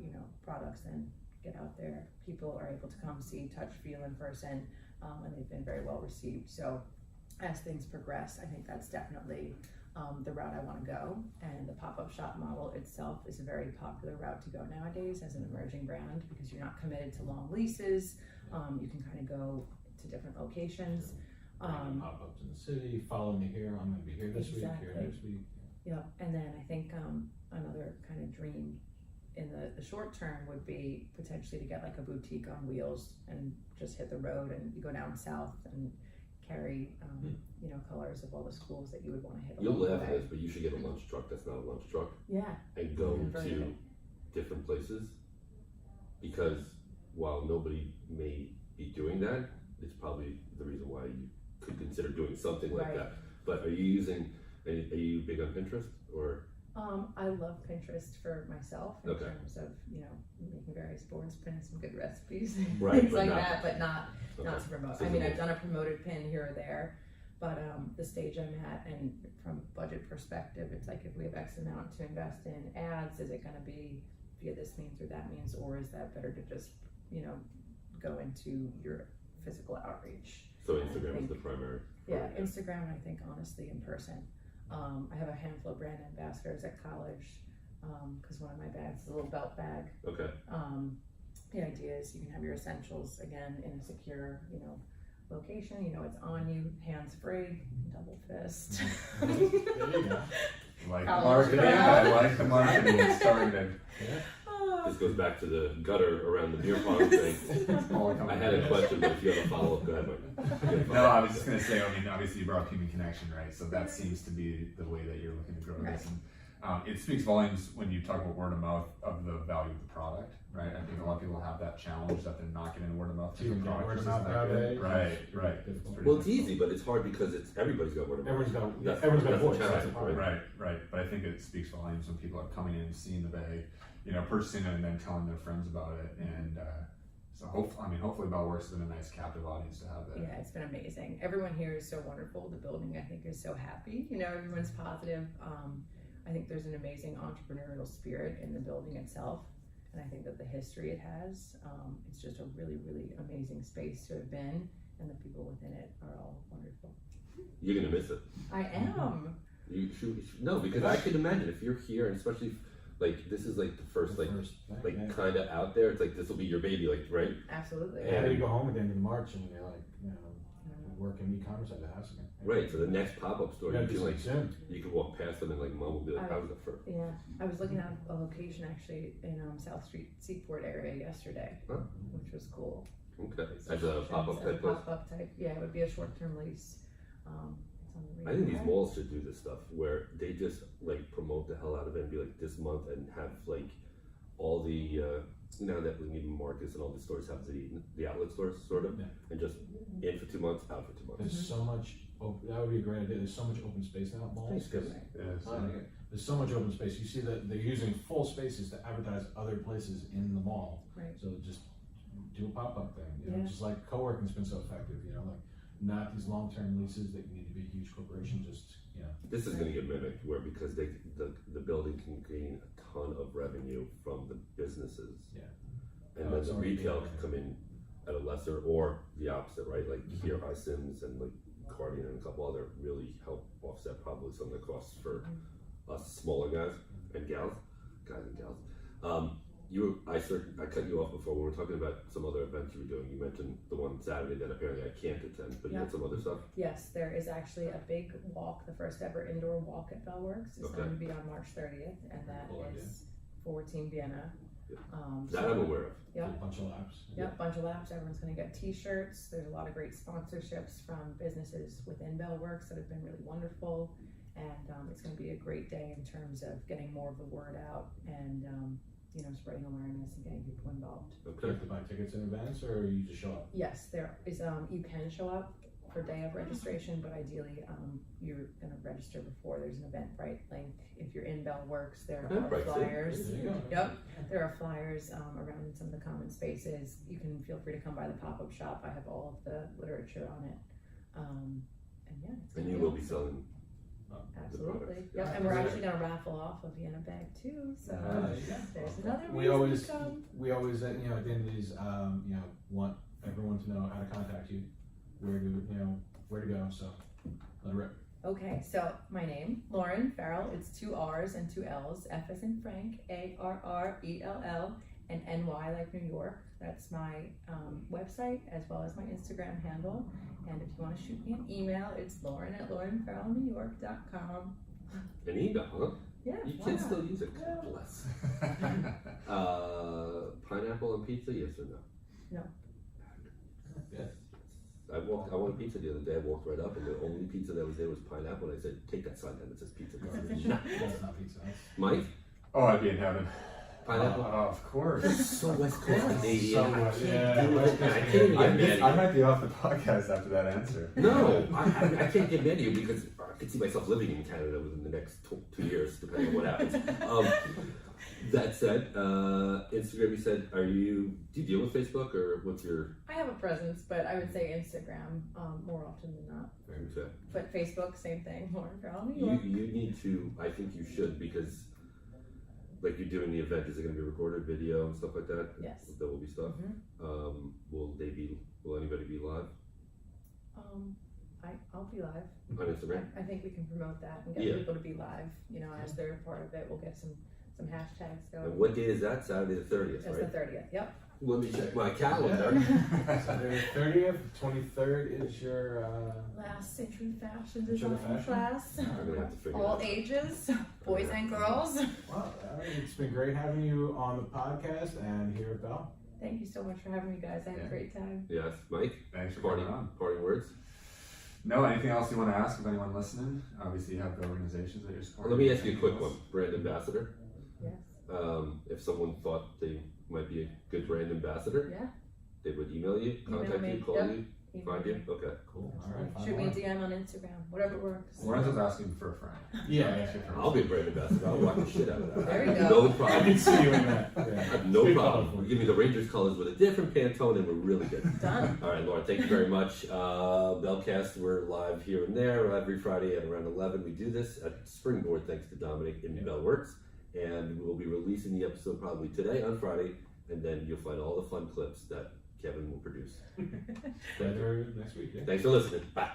products then get out there. People are able to come see, touch, feel in person, and they've been very well received. So as things progress, I think that's definitely the route I want to go, and the pop-up shop model itself is a very popular route to go nowadays as an emerging brand, because you're not committed to long leases. You can kind of go to different locations. Pop-ups in the city, follow me here, I'm gonna be here this week, here Exactly. next week. Yeah, and then I think another kind of dream in the short term would be potentially to get like a boutique on wheels and just hit the road, and you go down south and carry colors of all the schools that you would want to hit. You'll along the laugh at way. this, but you should get a lunch truck that's not a lunch truck Yeah, and go Convert to it. different places, because while nobody may be doing that, it's probably the reason why you could consider doing something like Right. that. But are you big on Pinterest or? I love Pinterest for myself in Okay. terms of making various boards, printing some good recipes, Right, things but like not- that, but not Okay. to promote. So I mean, the- I've done a promoted pin here or there, but the stage I'm at, and from budget perspective, it's like if we have X amount to invest in ads, is it going to be via this means or that means, or is that better to just go into your physical outreach? So Instagram is the primary. Yeah, Instagram, I think honestly in person. I have a handful of brand ambassadors at college, because one of my bags is a little belt bag. Okay. The idea is you can have your essentials again in a secure, location. It's on you, hands free, double fist. There you go. Like Oh, marketing, yeah. I like the marketing. It's targeted. This goes back to the gutter around the beer pong thing. I had a question, but if you have a follow-up, go ahead, Mike. No, I was just gonna say. I mean, obviously you brought up human connection, right? So that seems to be the way that you're looking to grow this. And it speaks volumes when you talk about word of mouth of the value of the product, right? I think a lot of people have that challenge that they're not getting word of mouth. You The get product word of just mouth isn't that nowadays. good. Right. It's pretty Well, it's difficult. easy, but it's hard because everybody's got word of mouth. Everyone's got a voice. the challenge, That's the part. Right. But I think it speaks volumes when people are coming in, seeing the bag, purchasing it, and then telling their friends about it. And so hopefully Bellworks has been a nice captive audience to have that. Yeah, it's been amazing. Everyone here is so wonderful. The building, I think, is so happy. Everyone's positive. I think there's an amazing entrepreneurial spirit in the building itself. And I think that the history it has, it's just a really, really amazing space to have been. And the people within it are all wonderful. You're gonna miss it. I am. You should no, because I can imagine if you're here, and especially like this is like the first kind of out there. It's like this will be your baby, like right? Absolutely. Yeah, you go home at the end of March and you're like, working e-commerce at the house again. Right. So the next pop-up store, you can like soon. you can walk past them and like mom will be like, "How was the first?" Yeah, I was looking at a location actually in South Street Seaport area yesterday, Huh. which was cool. Okay. As a pop-up As a type place. pop-up type, yeah, it would be a short-term lease. It's on the I think these radar. malls should do this stuff where they just like promote the hell out of it and be like this month and have like all the now that we need Marcus and all the stores have the outlet stores sort of, and just in for 2 months, out for 2 months. There's so much that would be a great idea. There's so much open space now at malls. Thanks, Kevin. There's so much open space. You see that they're using full spaces to advertise other places in the mall. Right. So just do a pop-up thing. Yeah. Just like co-working's been so effective. Like not these long-term leases that you need to be a huge corporation. Just This is going to get mimicked where because the building can gain a ton of revenue from the businesses. Yeah. And then the retail can come in at a lesser or the opposite, right? Like here, Sims and like Guardian and a couple other really help offset probably some of the costs for us smaller guys and gals. I cut you off before when we were talking about some other events you were doing. You mentioned the one Saturday that apparently I can't attend, but you had some other stuff. Yes, there is actually a big walk, the first ever indoor walk at Bellworks. It's going to be on March 30th, and that is for Team Vienna. That I'm aware of. Yep. a bunch of laps. Yep, bunch of laps. Everyone's going to get t-shirts. There's a lot of great sponsorships from businesses within Bellworks that have been really wonderful. And it's going to be a great day in terms of getting more of the word out and spreading awareness and getting people involved. Do you have to buy tickets in advance, or you just show up? Yes, there is. You can show up for day of registration, but ideally, you're going to register before. There's an Eventbrite link. If you're in Bellworks, there are flyers. There you go. Yep, there are flyers around in some of the common spaces. You can feel free to come by the pop-up shop. I have all of the literature on it. And yeah, it's And gonna you be will be awesome. selling. Absolutely. Yeah. Yep, and we're actually going to raffle off a Vienna bag too. So there's another We reason always, to come. at the end of these, want everyone to know how to contact you, where to go. So let it rip. Okay, so my name, Lauren Farrell. It's 2 R's and 2 L's. F as in Frank, ARRELL, and NY like New York. That's my website as well as my Instagram handle. And if you want to shoot me an email, it's lauren@laurenfarrellnewyork.com. An email, huh? Yeah, You why can not? still use it. God bless. Pineapple on pizza, yes or no? No. Yeah. I wanted pizza the other day. I walked right up, and the only pizza that was there was pineapple. And I said, "Take that sign down that says pizza." That's not pizza. Mike, Oh, I'd be in heaven. pineapple. Of course. That's so West Coast Canadian. So I West- can't yeah, do West it. Coast I can't even get mad I at you. might be off the podcast after that answer. No, I can't get mad at you because I could see myself living in Canada within the next 2 years, depending on what happens. That said, Instagram. You said, do you deal with Facebook or what's your? I have a presence, but I would say Instagram more often than not. Okay. But Facebook, same thing. Lauren Farrell, New York. You need to. I think you should because, like you're doing the event. Is it going to be recorded video and stuff like that? Yes. There will be stuff. Will anybody be live I'll be live. on Instagram? I think we can promote that and get people to be live. As they're part of it, we'll get some hashtags going. And what date is that? Saturday the 30th, It's right? the 30th. Yep. Let me check my calendar. Saturday 30th, 23rd is your. Last century fashion Intro to design fashion? class. I'm gonna have to figure All it out. ages, boys and girls. Well, it's been great having you on the podcast and here at Bell. Thank you so much for having me, guys. I had a great time. Yes, Mike. Thanks for Parting coming on. words. No, anything else you want to ask of anyone listening? Obviously, you have the organizations that you're supporting. Let me ask you a quick Anything one, else? brand ambassador. Yes. If someone thought they might be a good brand ambassador, Yeah. they would email you, contact me. you, call Yep. you, find you. Okay, cool. All right, Shoot me a fine. DM on Instagram, whatever works. Lorenzo's asking for a friend. Yeah. I'll be a brand ambassador. I'll rock the shit out of that. There you I have go. No I problem. can see you in that. I Yeah. have no Good problem. colorful. Give me the Rangers colors with a different Pantone, and we're really good. Done. All right, Laura, thank you very much. Bellcast, we're live here and there every Friday at around 11. We do this at Springboard, thanks to Dominic in Bell Works. And we'll be releasing the episode probably today on Friday, and then you'll find all the fun clips that Kevin will produce. Thank you. Better next week. Yeah. Thanks for listening. Bye.